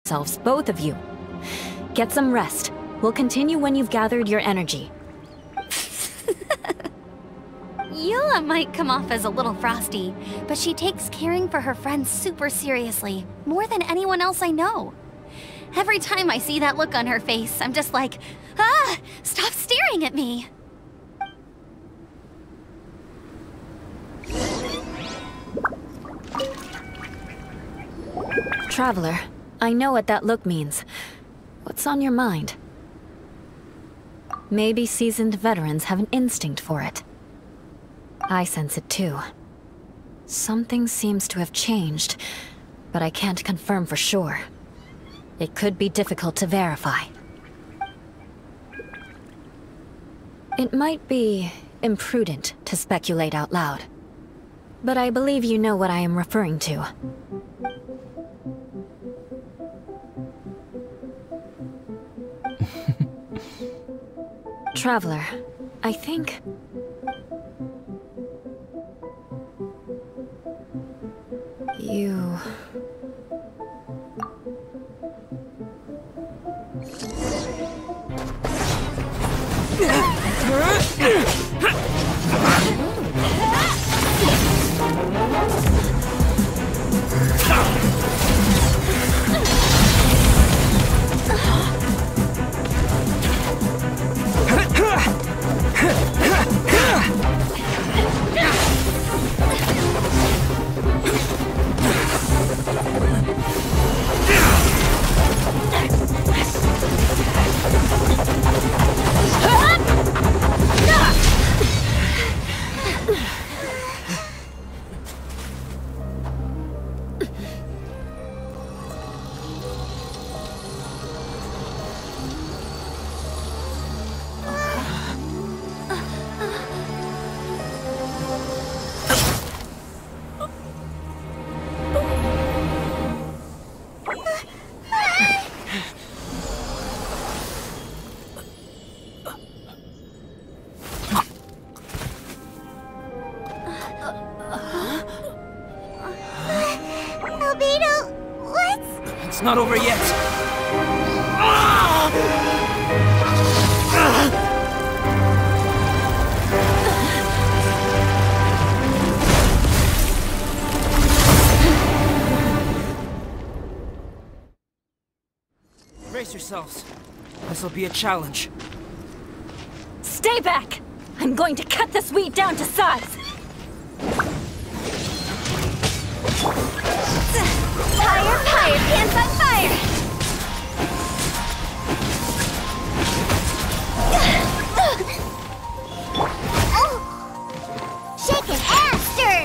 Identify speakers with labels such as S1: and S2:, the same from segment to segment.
S1: yourselves, both of you. Get some rest. We'll continue when you've gathered your energy.
S2: Yula might come off as a little frosty, but she takes caring for her friends super seriously, more than anyone else I know. Every time I see that look on her face, I'm just like, ah, stop staring at me!
S1: Traveler, I know what that look means. What's on your mind? Maybe seasoned veterans have an instinct for it. I sense it too. Something seems to have changed, but I can't confirm for sure. It could be difficult to verify. It might be imprudent to speculate out loud, but I believe you know what I am referring to. Traveler, I think... you...
S2: Albedo, what?
S3: It's not over yet. Brace yourselves. This'll be a challenge.
S1: Stay back! I'm going to cut this weed down to size!
S2: Fire, fire, pants on fire! Shake an aster!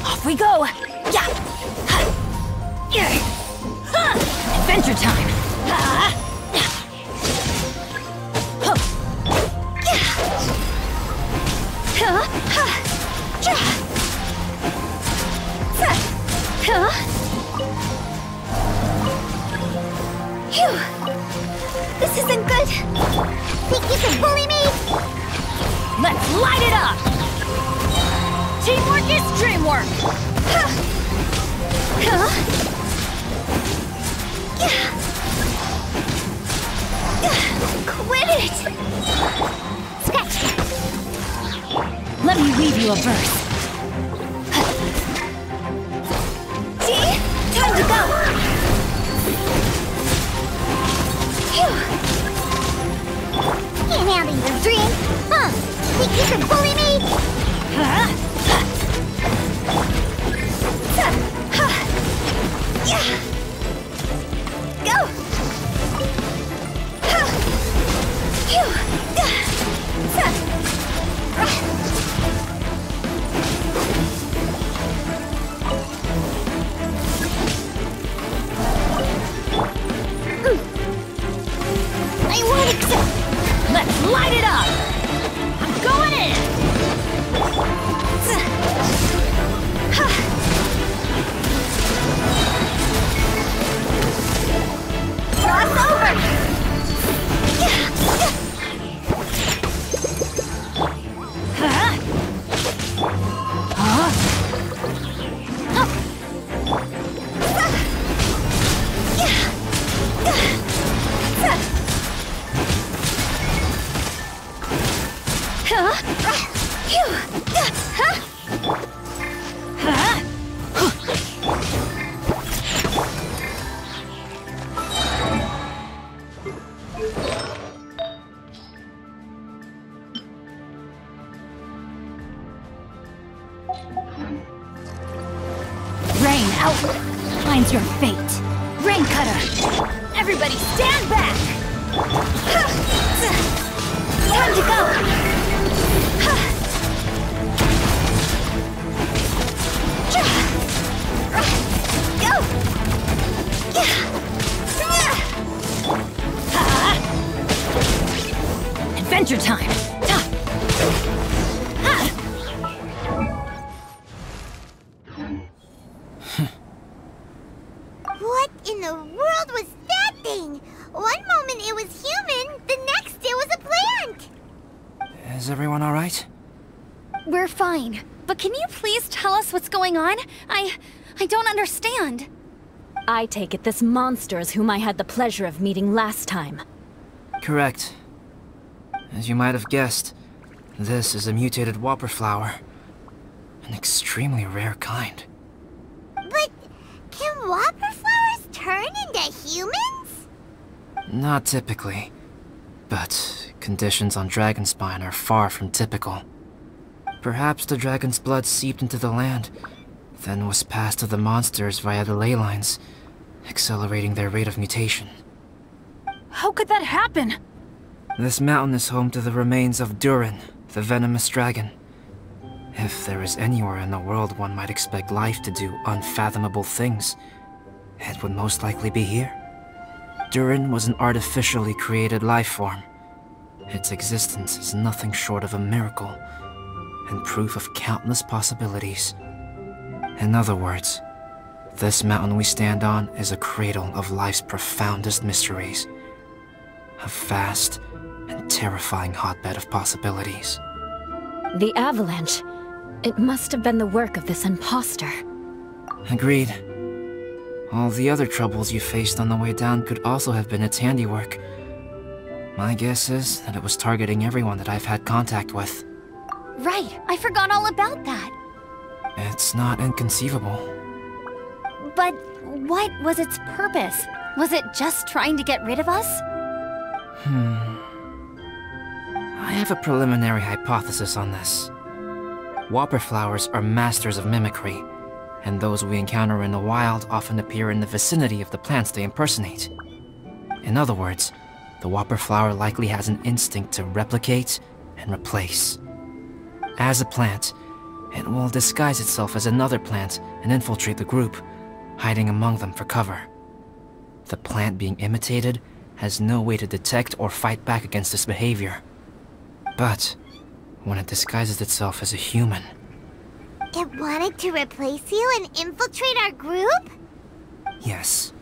S1: Off we go! Adventure time!
S2: This isn't good! Think you can bully me?
S1: Let's light it up! Teamwork is dreamwork!
S2: Quit it! Scratch that!
S1: Let me weave you a verse.
S2: See? Time to go! Phew! Can't handle your dream! Huh? Think you can bully me? Go!
S1: I won't accept! Let's light it up! I'm going in!
S4: rain outlines your fate. Rain Cutter! Everybody stand back! Time to go! Adventure time!
S5: What in the world was that thing? One moment it was human, the next it was a plant!
S3: Is everyone alright?
S2: We're fine. But can you please tell us what's going on? I don't understand.
S1: I take it this monster is whom I had the pleasure of meeting last time.
S3: Correct. As you might have guessed, this is a mutated whopper flower. An extremely rare kind.
S5: But can whopper flowers turn into humans?
S3: Not typically, but conditions on Dragonspine are far from typical. Perhaps the dragon's blood seeped into the land, then was passed to the monsters via the ley lines, accelerating their rate of mutation.
S4: How could that happen?
S3: This mountain is home to the remains of Durin, the venomous dragon. If there is anywhere in the world one might expect life to do unfathomable things, it would most likely be here. Durin was an artificially created life form. Its existence is nothing short of a miracle, and proof of countless possibilities. In other words, this mountain we stand on is a cradle of life's profoundest mysteries. A vast and terrifying hotbed of possibilities.
S1: The avalanche. It must have been the work of this imposter.
S3: Agreed. All the other troubles you faced on the way down could also have been its handiwork. My guess is that it was targeting everyone that I've had contact with.
S2: Right, I forgot all about that.
S3: It's not inconceivable.
S2: But what was its purpose? Was it just trying to get rid of us?
S3: I have a preliminary hypothesis on this. Whopper flowers are masters of mimicry, and those we encounter in the wild often appear in the vicinity of the plants they impersonate. In other words, the whopper flower likely has an instinct to replicate and replace. As a plant, it will disguise itself as another plant and infiltrate the group, hiding among them for cover. The plant being imitated has no way to detect or fight back against this behavior. But when it disguises itself as a human...
S5: It wanted to replace you and infiltrate our group?
S3: Yes.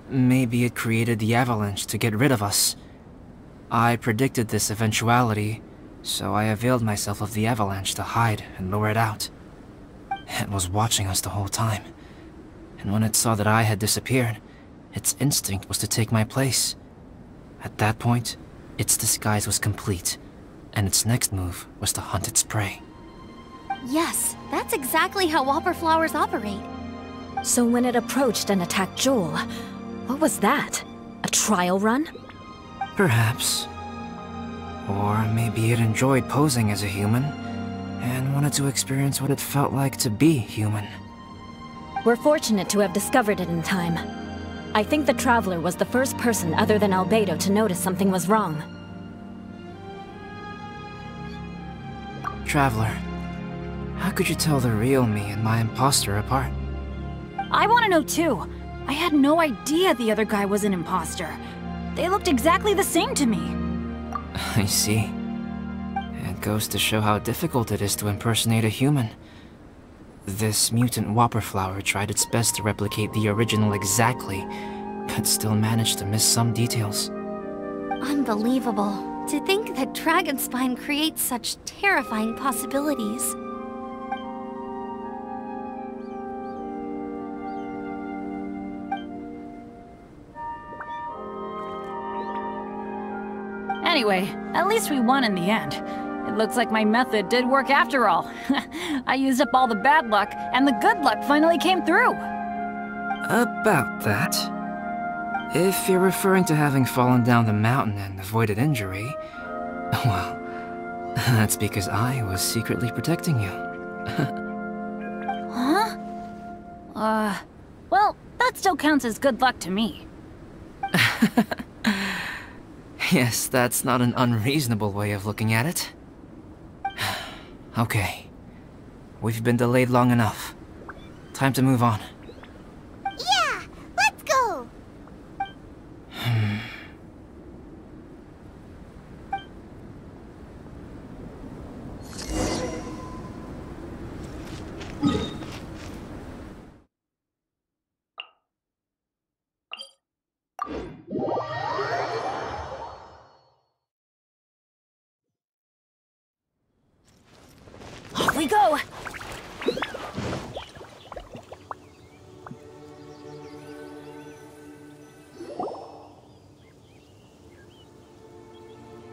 S3: Maybe it created the avalanche to get rid of us. I predicted this eventuality, so I availed myself of the avalanche to hide and lure it out. It was watching us the whole time, and when it saw that I had disappeared, its instinct was to take my place. At that point, its disguise was complete, and its next move was to hunt its prey.
S2: Yes, that's exactly how whopper flowers operate.
S1: So when it approached and attacked Joel, what was that? A trial run?
S3: Perhaps. Or maybe it enjoyed posing as a human, and wanted to experience what it felt like to be human.
S1: We're fortunate to have discovered it in time. I think the Traveler was the first person other than Albedo to notice something was wrong.
S3: Traveler, how could you tell the real me and my imposter apart?
S4: I want to know too. I had no idea the other guy was an imposter. They looked exactly the same to me.
S3: I see. It goes to show how difficult it is to impersonate a human. This mutant whopper flower tried its best to replicate the original exactly, but still managed to miss some details.
S2: Unbelievable. To think that Dragonspine creates such terrifying possibilities.
S4: Anyway, at least we won in the end. It looks like my method did work after all. I used up all the bad luck, and the good luck finally came through.
S3: About that. If you're referring to having fallen down the mountain and avoided injury, well, that's because I was secretly protecting you.
S4: Huh? still counts as good luck to me.
S3: Yes, that's not an unreasonable way of looking at it. Okay. We've been delayed long enough. Time to move on.
S5: Yeah, let's go!
S4: Off we go!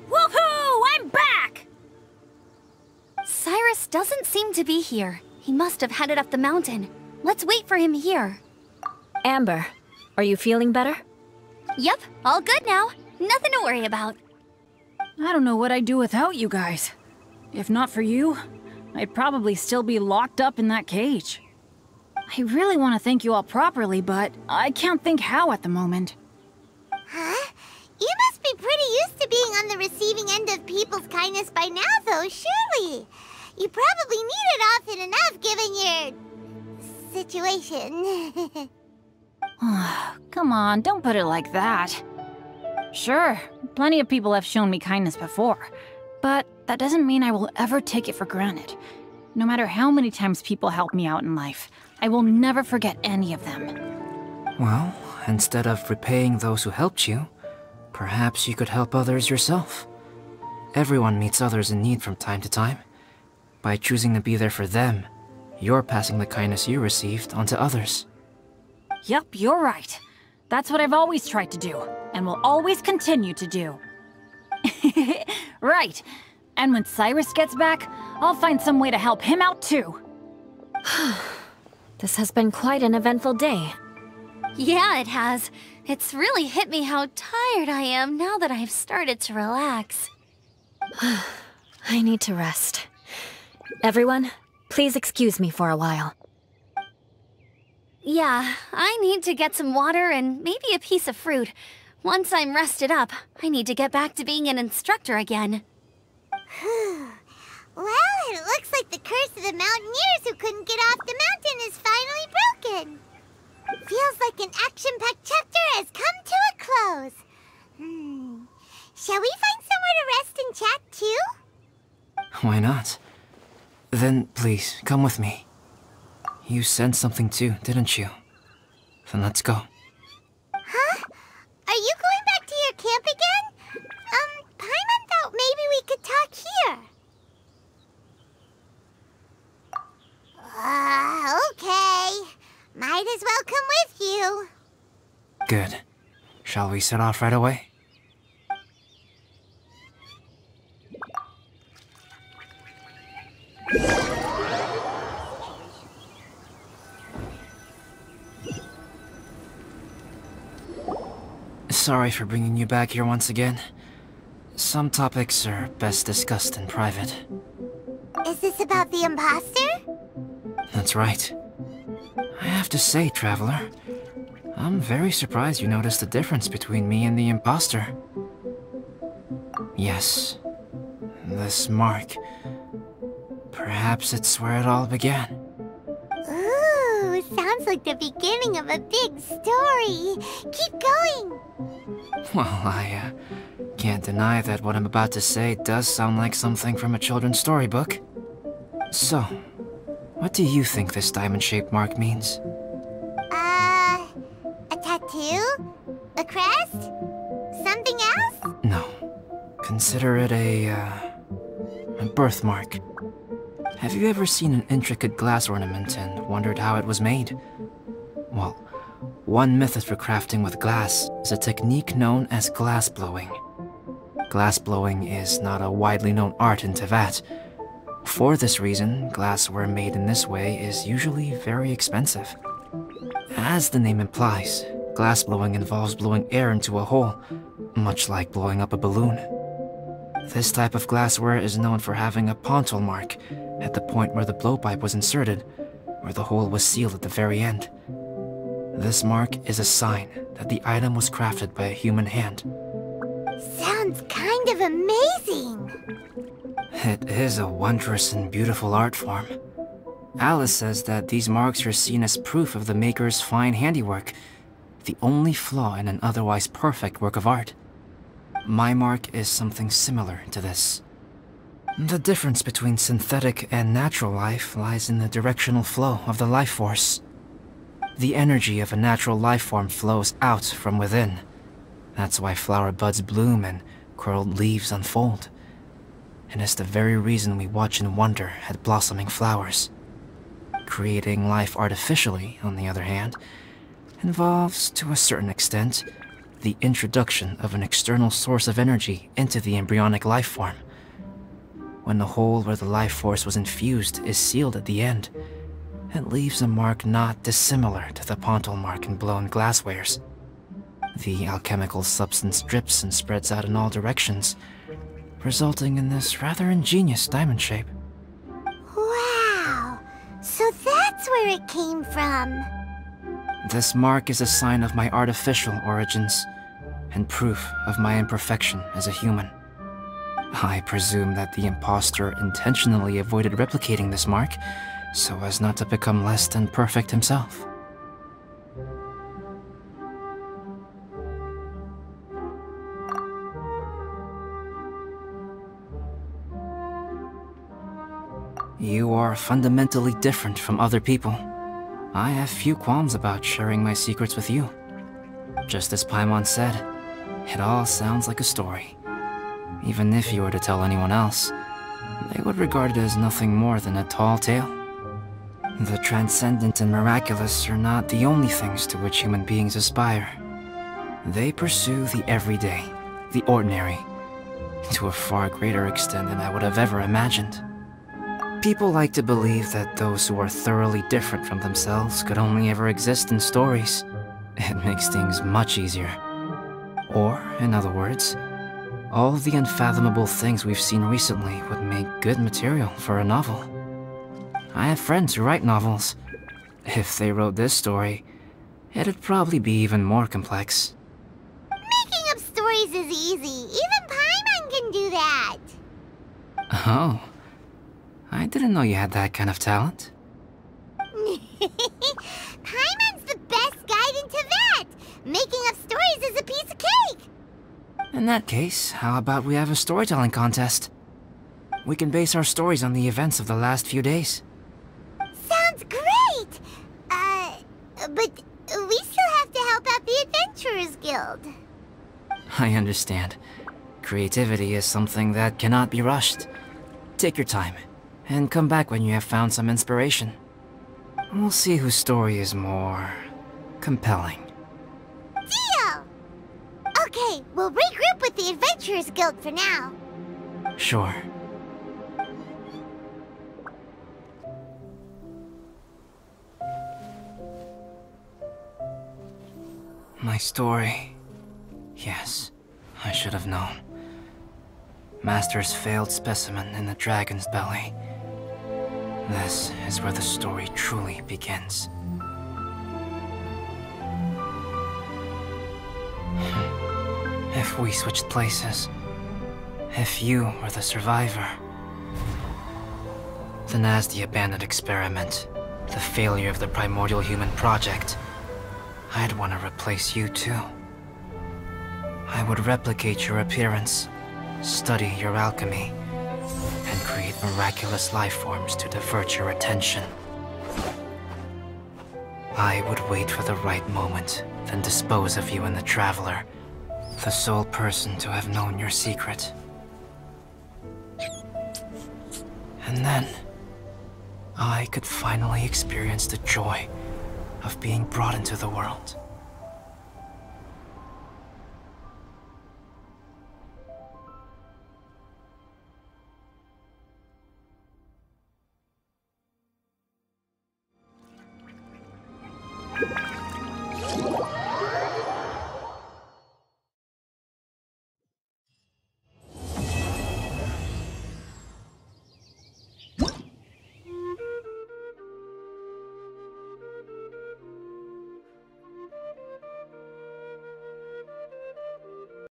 S4: Woohoo! I'm back!
S2: Cyrus doesn't seem to be here. He must have headed up the mountain. Let's wait for him here.
S1: Amber, are you feeling better?
S2: Yep, all good now. Nothing to worry about.
S4: I don't know what I'd do without you guys. If not for you, I'd probably still be locked up in that cage. I really want to thank you all properly, but I can't think how at the moment.
S5: Huh? You must be pretty used to being on the receiving end of people's kindness by now, though, surely. You probably need it often enough, given your... situation.
S4: Come on, don't put it like that. Sure, plenty of people have shown me kindness before, but that doesn't mean I will ever take it for granted. No matter how many times people help me out in life, I will never forget any of them.
S3: Well, instead of repaying those who helped you, perhaps you could help others yourself. Everyone meets others in need from time to time. By choosing to be there for them, you're passing the kindness you received onto others.
S4: Yup, you're right. That's what I've always tried to do, and will always continue to do. Right. And when Cyrus gets back, I'll find some way to help him out too.
S1: This has been quite an eventful day.
S2: Yeah, it has. It's really hit me how tired I am now that I've started to relax.
S1: I need to rest. Everyone, please excuse me for a while.
S2: Yeah, I need to get some water and maybe a piece of fruit. Once I'm rested up, I need to get back to being an instructor again.
S5: Well, it looks like the curse of the mountaineers who couldn't get off the mountain is finally broken. Feels like an action-packed chapter has come to a close. Shall we find somewhere to rest and chat too?
S3: Why not? Then please, come with me. You sensed something too, didn't you? Then let's go.
S5: Huh? Are you going back to your camp again? Paimon thought maybe we could talk here. Okay. Might as well come with you.
S3: Good. Shall we set off right away? Sorry for bringing you back here once again. Some topics are best discussed in private.
S5: Is this about the imposter?
S3: That's right. I have to say, Traveler, I'm very surprised you noticed the difference between me and the imposter. Yes, this mark. Perhaps it's where it all began.
S5: Ooh, sounds like the beginning of a big story. Keep going.
S3: Well, I can't deny that what I'm about to say does sound like something from a children's storybook. So, what do you think this diamond-shaped mark means?
S5: A tattoo? A crest? Something else?
S3: No. Consider it a birthmark. Have you ever seen an intricate glass ornament and wondered how it was made? Well, one method for crafting with glass is a technique known as glass blowing. Glass blowing is not a widely known art in Teyvat. For this reason, glassware made in this way is usually very expensive. As the name implies, glass blowing involves blowing air into a hole, much like blowing up a balloon. This type of glassware is known for having a pontil mark at the point where the blowpipe was inserted, where the hole was sealed at the very end. This mark is a sign that the item was crafted by a human hand.
S5: Sounds kind of amazing.
S3: It is a wondrous and beautiful art form. Alice says that these marks are seen as proof of the maker's fine handiwork, the only flaw in an otherwise perfect work of art. My mark is something similar to this. The difference between synthetic and natural life lies in the directional flow of the life force. The energy of a natural life form flows out from within. That's why flower buds bloom and curled leaves unfold. And it's the very reason we watch and wonder at blossoming flowers. Creating life artificially, on the other hand, involves, to a certain extent, the introduction of an external source of energy into the embryonic life form. When the hole where the life force was infused is sealed at the end, it leaves a mark not dissimilar to the pontal mark in blown glasswares. The alchemical substance drips and spreads out in all directions, resulting in this rather ingenious diamond shape.
S5: Wow! So that's where it came from.
S3: This mark is a sign of my artificial origins, and proof of my imperfection as a human. I presume that the impostor intentionally avoided replicating this mark, so as not to become less than perfect himself. You are fundamentally different from other people. I have few qualms about sharing my secrets with you. Just as Paimon said, it all sounds like a story. Even if you were to tell anyone else, they would regard it as nothing more than a tall tale. The transcendent and miraculous are not the only things to which human beings aspire. They pursue the everyday, the ordinary, to a far greater extent than I would have ever imagined. People like to believe that those who are thoroughly different from themselves could only ever exist in stories. It makes things much easier. Or, in other words, all the unfathomable things we've seen recently would make good material for a novel. I have friends who write novels. If they wrote this story, it'd probably be even more complex.
S5: Making up stories is easy. Even Paimon can do that.
S3: Oh. I didn't know you had that kind of talent.
S5: Paimon's the best guide into that. Making up stories is a piece of cake.
S3: In that case, how about we have a storytelling contest? We can base our stories on the events of the last few days.
S5: Sounds great! But we still have to help out the Adventurers Guild.
S3: I understand. Creativity is something that cannot be rushed. Take your time, and come back when you have found some inspiration. We'll see whose story is more compelling.
S5: Deal! Okay, we'll regroup with the Adventurers Guild for now.
S3: Sure. My story. Yes, I should have known. Master's failed specimen in the dragon's belly. This is where the story truly begins. If we switched places, if you were the survivor, then as the abandoned experiment, the failure of the primordial human project, I'd want to replace you too. I would replicate your appearance, study your alchemy, and create miraculous life forms to divert your attention. I would wait for the right moment, then dispose of you in the Traveler, the sole person to have known your secret. And then, I could finally experience the joy of being brought into the world.